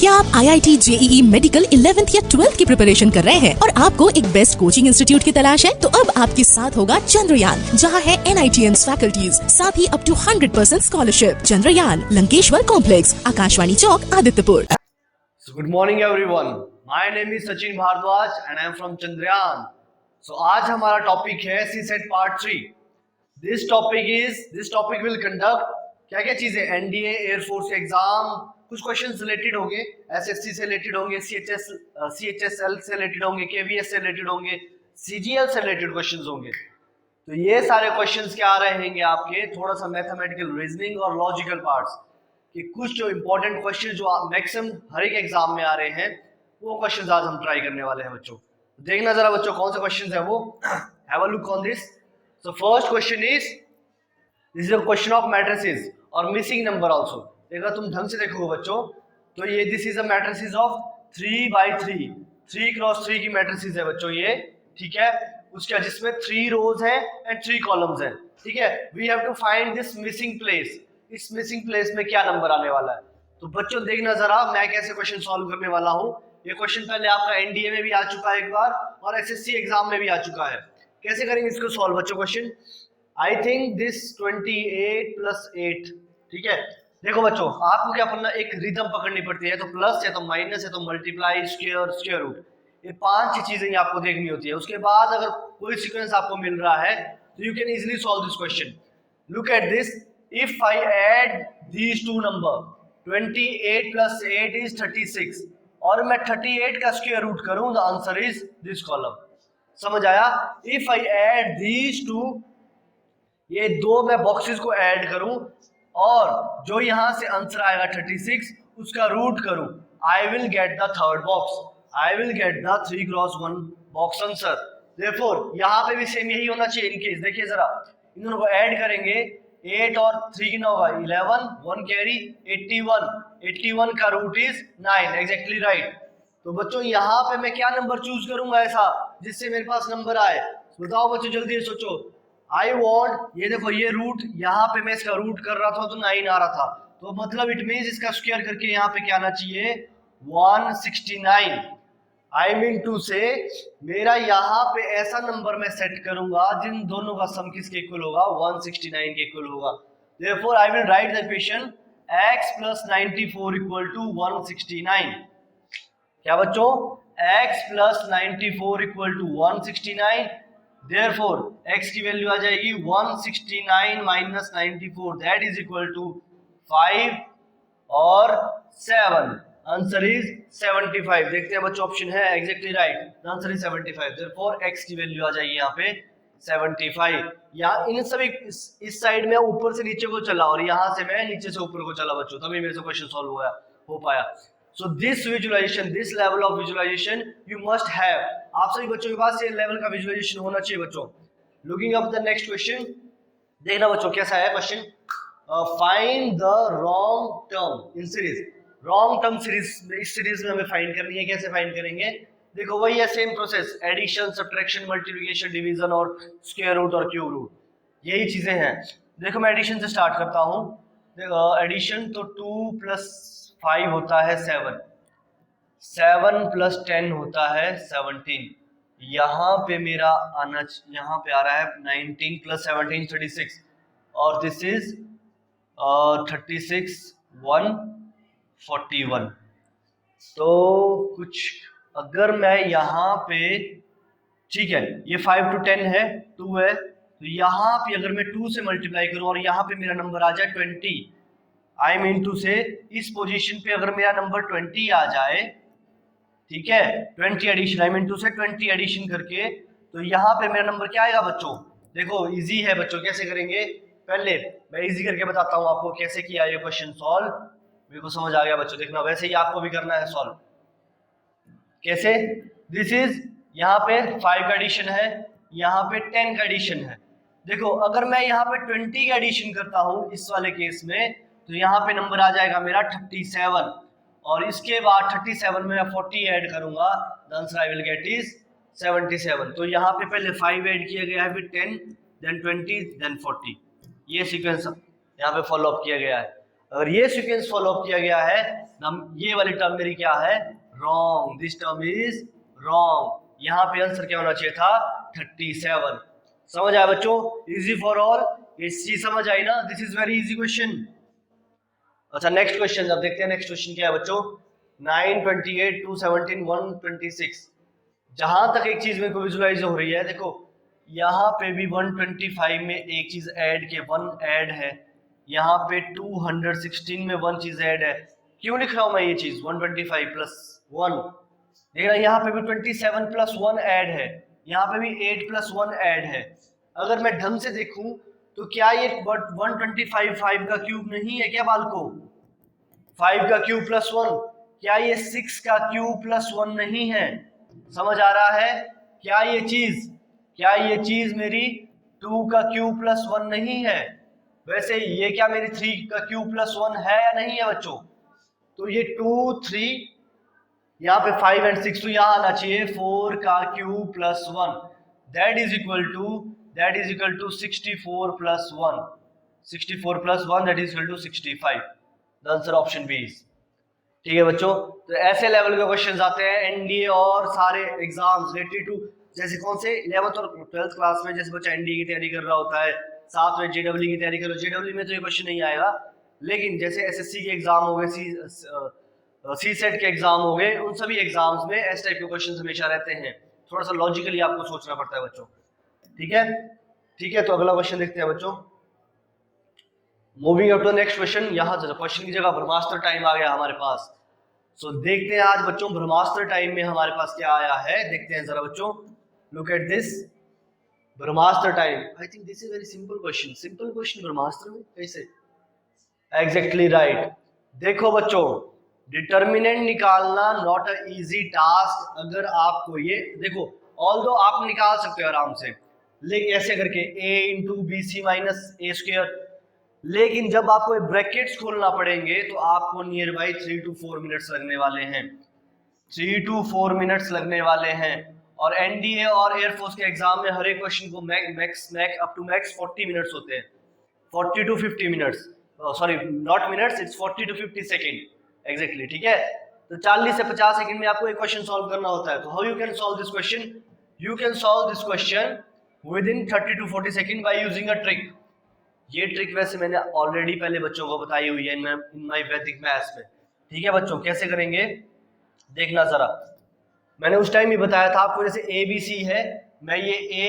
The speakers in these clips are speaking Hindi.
क्या आप IIT JEE मेडिकल 11th या 12th की प्रिपरेशन कर रहे हैं और आपको एक बेस्ट कोचिंग इंस्टीट्यूट की तलाश है? तो अब आपके साथ होगा चंद्रयान, जहां है NITN फैकल्टीज, साथ ही up to 100% scholarship. Chandrayaan, Lankeshwar complex, Akashvani Chowk, Adityapur. So good morning everyone. My name is Sachin Bhardwaj and I am from Chandrayaan. So आज हमारा टॉपिक है CSET Part 3. This topic will conduct क्या चीजें, NDA एयर फोर्स एग्जाम, कुछ क्वेश्चंस रिलेटेड होंगे, SSC से रिलेटेड होंगे, CHSL से रिलेटेड होंगे, KVS से रिलेटेड होंगे, CGL से रिलेटेड क्वेश्चंस होंगे। तो ये सारे क्वेश्चंस क्या रहेंगे आपके, थोड़ा सा मैथमेटिकल रीजनिंग और लॉजिकल पार्ट्स कि कुछ जो इंपॉर्टेंट क्वेश्चन जो मैक्सिमम हर एक एग्जाम में आ रहे हैं वो क्वेश्चंस आज हम ट्राई करने वाले हैं बच्चों। देखना जरा बच्चों कौन से क्वेश्चंस है वो। Have a look on this. So first question is this is a question of matrices और मिसिंग नंबर आल्सो। देखा तुम ढंग से देखोगे बच्चों तो ये this is a matrices of 3x3, 3x3 की मैट्रिसेस है बच्चों ये, ठीक है। उसके जिसमें 3 रोज है एंड 3 कॉलम्स है, ठीक है। We have to find this missing place. इस मिसिंग प्लेस में क्या नंबर आने वाला है। तो बच्चों देखना जरा मैं कैसे क्वेश्चन सॉल्व करने वाला हूँ। ये क्वेश्चन पहले आपका NDA में भी आ चुका है एक बार और SSC एग्जाम में भी आ चुका है। कैसे करेंगे इसको सॉल्व बच्चों क्वेश्चन। आई थिंक दिस 28 + 8, ठीक है। देखो बच्चों आपको क्या करना, एक रिदम पकड़नी पड़ती है, तो प्लस है तो माइनस है तो मल्टीप्लाई, स्क्वायर, स्क्वायर रूट, ये 5 चीजें ही आपको देखनी होती है। उसके बाद अगर कोई सीक्वेंस आपको मिल रहा है तो you can easily solve this question. Look at this, if I add these two number 28 + 8 is 36 और मैं 38 का स्क्वायर रूट करूं, the answer is this column। समझ आया। if I add these two, ये दो मैं बॉक्सेस को ऐड करूं और जो यहां से आंसर आएगा 36 उसका रूट करूं, I will get the third box, I will get the 3x1 box answer। therefore यहां पे भी सेम यही होना चाहिए। इनकेस देखिए जरा इन दोनों को ऐड करेंगे, 8 और 3 कितना होगा 11, 1 कैरी 81 का रूट इज 9, एग्जैक्टली राइट। तो बच्चों यहाँ पे मैं क्या नंबर चूज करूंगा ऐसा जिससे मेरे पास नंबर आए, बताओ बच्चों जल्दी सोचो। आई वॉन्ट, ये देखो ये रूट यहाँ पे मैं इसका रूट कर रहा था तो 9 आ रहा था, तो मतलब इट मींस इसका स्क्वायर करके यहाँ पे क्या आना चाहिए 169। आई मीन टू से मेरा यहाँ पे ऐसा नंबर मैं सेट करूंगा जिन दोनों का सम किसके इक्वल होगा 169 के इक्वल होगा। therefore I will write the equation x + 94 = 169। क्या बच्चों, x + 94 = 169। therefore x की वैल्यू आ जाएगी 169 - 94, दैट इज इक्वल टू 5 और 7। Answer is 75। देखते हैं बच्चों ऑप्शन है exactly right, answer is 75। therefore x की वैल्यू आ जाएगी यहाँ पे 75। यहाँ इन सभी इस साइड में ऊपर से नीचे को चला और यहाँ से मैं नीचे से ऊपर को चला बच्चों, तभी मेरे से क्वेश्चन सॉल्व हो पाया। So this visualization, this level of visualization you must have. आप सभी बच्चों के पास ये लेवल का विजुअलाइजेशन होना चाहिए बच्चों। Looking up the next question, देखना बच्चों कैसा है question. Find the wrong term in series. Wrong term series, इस सीरीज में हमें फाइंड करनी है। कैसे फाइंड करेंगे, देखो वही है same process, addition, subtraction, multiplication, division और स्क्वायर रूट और क्यूब रूट, यही चीजें हैं। देखो मैं एडिशन से स्टार्ट करता हूँ। देखो एडिशन तो 2 + 5 होता है 7, 7 + 10 होता है 17। यहाँ पे मेरा आना, यहाँ पे आ रहा है 19 + 17 36 और दिस इज 36 141। तो कुछ अगर मैं यहाँ पे, ठीक है ये 5 to 10 है, 2 है, तो यहाँ पे अगर मैं 2 से मल्टीप्लाई करूं और यहाँ पे मेरा नंबर आ जाए 20, आई मीन टू से इस पोजीशन पे अगर मेरा नंबर 20 आ जाए, ठीक है 20 एडिशन, आई मीन टू से 20 एडिशन करके, तो यहाँ पे मेरा नंबर क्या आएगा बच्चों। देखो इजी है बच्चों, कैसे करेंगे पहले मैं इजी करके बताता हूँ आपको कैसे किया ये क्वेश्चन सॉल्व। मेरे को समझ आ गया बच्चों, देखना वैसे ही आपको भी करना है सॉल्व। कैसे, दिस इज यहाँ पे 5 का एडिशन है, यहाँ पे 10 का एडिशन है। देखो अगर मैं यहाँ पे 20 का एडिशन करता हूँ इस वाले केस में, तो यहाँ पे नंबर आ जाएगा मेरा 37 और इसके बाद 37 में मैं 40 ऐड करूंगा, the answer I will get is 77। तो यहाँ पे पहले 5 ऐड किया गया है, फिर 10, देन 20, देन 40, ये सीक्वेंस यहाँ पे फॉलो अप किया गया है। अगर ये सीक्वेंस फॉलो किया गया है, ये वाली टर्म मेरी क्या है, wrong, this term is wrong. यहाँ पे आंसर क्या होना चाहिए था, 37। समझ आया बच्चों, इजी फॉर ऑल, ये चीज समझ आई ना, this is very easy question. अच्छा नेक्स्ट क्वेश्चन अब देखते हैं, नेक्स्ट क्वेश्चन क्या है बच्चों, 9, 28, 2, 17, 126। जहां तक एक चीज मेरे को विजुलाइज हो रही है, देखो यहाँ पे भी 125 में एक चीज ऐड के 1 ऐड है, यहाँ पे 216 में 1 चीज ऐड है। क्यों लिख रहा हूं मैं ये चीज 125 प्लस 1, देखना यहाँ पे भी 27 प्लस 1 ऐड है, यहाँ पे भी 8 प्लस 1 ऐड है। अगर मैं ढंग से देखूं तो क्या ये 125 5 का क्यूब नहीं है क्या बालको, 5 का क्यूब प्लस 1, क्या ये 6 का क्यूब प्लस 1 नहीं है? समझ आ रहा है? क्या ये चीज मेरी 2 का क्यूब प्लस 1 नहीं है? वैसे ये क्या मेरी 3 का क्यूब प्लस 1 है या नहीं है बच्चों? तो ये 2 3, यहाँ पे 5 एंड 6, तो यहाँ आना चाहिए 4 का cube plus 1, that is equal to 64 plus 1, 64 plus 1 that is equal to 65। The answer option B is, ठीक है बच्चों। तो ऐसे लेवल के क्वेश्चंस आते हैं एनडीए और सारे एग्जाम्स रिलेटेड टू, जैसे कौन से 11th और 12th क्लास में जैसे बच्चा एनडीए की तैयारी कर रहा होता है, साथ में जेडब्ल्यू की तैयारी कर रहा है, जेडब्ल्यू में तो ये क्वेश्चन नहीं आएगा, लेकिन जैसे एसएससी के एग्जाम हो गए, सी सेट के एग्जाम हो गए, उन सभी एग्जाम्स में इस टाइप के क्वेश्चन हमेशा रहते हैं। थोड़ा सा लॉजिकली आपको सोचना पड़ता है बच्चों, ठीक है। तो अगला क्वेश्चन देखते हैं बच्चों, moving up to next question. यहाँ क्वेश्चन की जगह ब्रह्मास्त्र टाइम आ गया हमारे पास। सो देखते हैं आज बच्चों ब्रह्मास्त्र टाइम में हमारे पास क्या आया है, देखते हैं जरा बच्चों। Look at this Brahmastra time, I think this is very simple question Brahmastra में कैसे, एग्जैक्टली राइट। देखो बच्चों, डिटर्मिनेंट निकालना नॉट अ इजी टास्क। अगर आपको ये देखो, ऑल्दो आप निकाल सकते हो आराम से, लेकिन ऐसे करके a into B C minus A square, लेकिन जब आपको ब्रैकेट्स खोलना पड़ेंगे तो आपको नियर बाई 3 to 4 मिनट्स लगने वाले हैं, 3 to 4 मिनट्स लगने वाले हैं। और एनडीए और एयरफोर्स के एग्जाम में हर एक क्वेश्चन को max up to max 40 minutes होते हैं, 40 to 50 minutes, sorry not minutes, it's 40 to 50 second exactly, ठीक है। तो 40 से 50 सेकंड में आपको एक क्वेश्चन सॉल्व करना होता है। तो how you can solve this question, you can solve this question with in 30 to 40 second by using a trick. ये ट्रिक वैसे मैंने ऑलरेडी पहले बच्चों को बताई हुई है इन माय वैदिक मैथ्स में, ठीक है बच्चों। कैसे करेंगे देखना जरा, मैंने उस टाइम ही बताया था आपको, जैसे ए बी सी है, मैं ये ए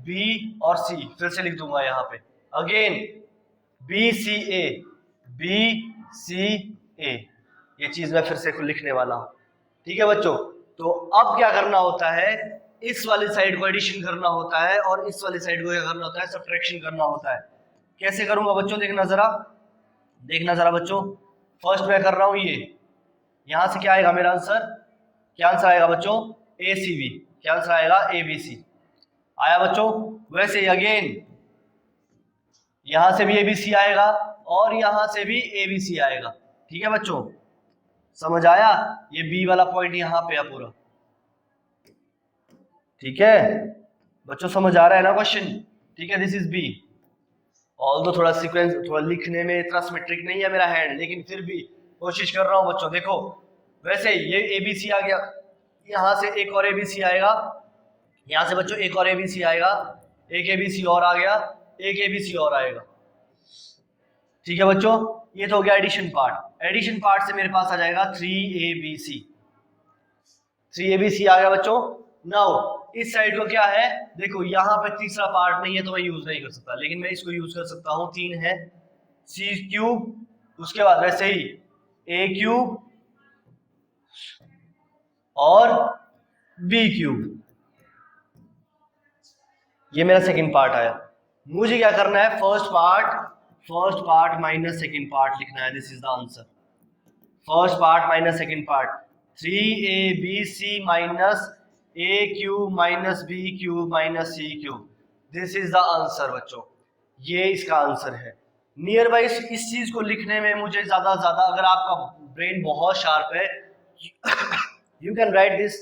बी और सी फिर से लिख दूंगा यहाँ पे, अगेन बी सी ए, ये चीज मैं फिर से लिखने वाला हूँ, ठीक है बच्चों। तो अब क्या करना होता है, इस वाली साइड को एडिशन करना होता है और इस वाली साइड को क्या करना होता है, सब्ट्रैक्शन करना होता है। कैसे करूंगा बच्चों, देखना जरा बच्चों। फर्स्ट मैं कर रहा हूं ये, यहां से क्या आएगा मेरा आंसर, क्या आंसर आएगा बच्चों, ए सी बी, क्या आंसर आएगा, ए बी सी आया बच्चों। वैसे ही अगेन यहां से भी ए बी सी आएगा और यहां से भी ए बी सी आएगा, ठीक है बच्चों। समझ आया, ये बी वाला पॉइंट यहां पे है पूरा, ठीक है बच्चों, समझ आ रहा है ना क्वेश्चन, ठीक है। दिस इज बी, ऑल्दो थोड़ा सीक्वेंस, थोड़ा लिखने में इतना सिमेट्रिक नहीं है मेरा हैंड, लेकिन फिर भी कोशिश कर रहा हूं बच्चों। देखो वैसे ये एबीसी आ गया, यहां से एक और एबीसी आएगा, यहां से बच्चों एक और एबीसी आएगा, एक एबीसी और आ गया, एक एबीसी और आएगा, ठीक है बच्चों। ये तो हो गया एडिशन पार्ट। एडिशन पार्ट से मेरे पास आ जाएगा 3abc, 3abc आ गया बच्चों। नाउ इस साइड को क्या है, देखो यहाँ पे तीसरा पार्ट नहीं है तो मैं यूज नहीं कर सकता, लेकिन मैं इसको यूज कर सकता हूँ। 3 है सी क्यूब, उसके बाद वैसे ही ए क्यूब और बी क्यूब, ये मेरा सेकंड पार्ट आया। मुझे क्या करना है, first part minus second part लिखना है। This is the answer, first part minus second part, 3abc minus A cube minus B cube minus C cube, this is the answer बच्चों, ये इसका आंसर है। नियर बाई इस चीज को लिखने में मुझे ज्यादा अगर आपका ब्रेन बहुत शार्प है, you can write this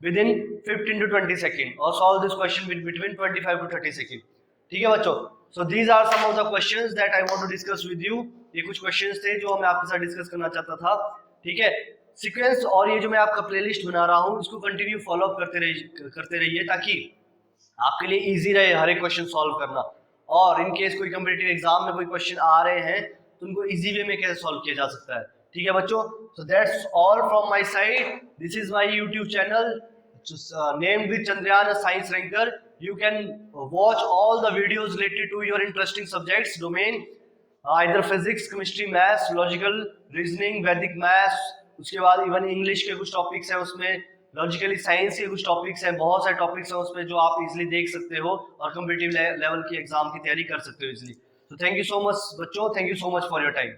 within 15 to 20 second और solve this question between 25 to 30 second, ठीक है बच्चों। So these are some of the questions that I want to discuss with you. ये कुछ questions थे जो मैं आपके साथ डिस्कस करना चाहता था, ठीक है। सीक्वेंस और ये जो मैं आपका प्लेलिस्ट बना रहा हूँ इसको कंटिन्यू फॉलो अप करते रहिए ताकि आपके लिए इजी रहे हर एक क्वेश्चन सॉल्व करना। और इन केस कोई कम्पिटिटिव एग्जाम में कोई क्वेश्चन आ रहे हैं तो उनको इजी वे में कैसे सॉल्व किया जा सकता है, ठीक है बच्चों। So that's all from my side. This is my YouTube channel named with Chandrayaan a science ranker. You can watch all the videos related to your interesting subjects domain, either physics, chemistry, maths, logical reasoning, Vedic maths, उसके बाद इवन इंग्लिश के कुछ टॉपिक्स हैं उसमें, लॉजिकली साइंस के कुछ टॉपिक्स हैं, बहुत सारे टॉपिक्स हैं उसमें जो आप इजीली देख सकते हो और कम्पिटिटिव लेवल की एग्जाम की तैयारी कर सकते हो इजीली। तो थैंक यू सो मच बच्चों, thank you so much for your time.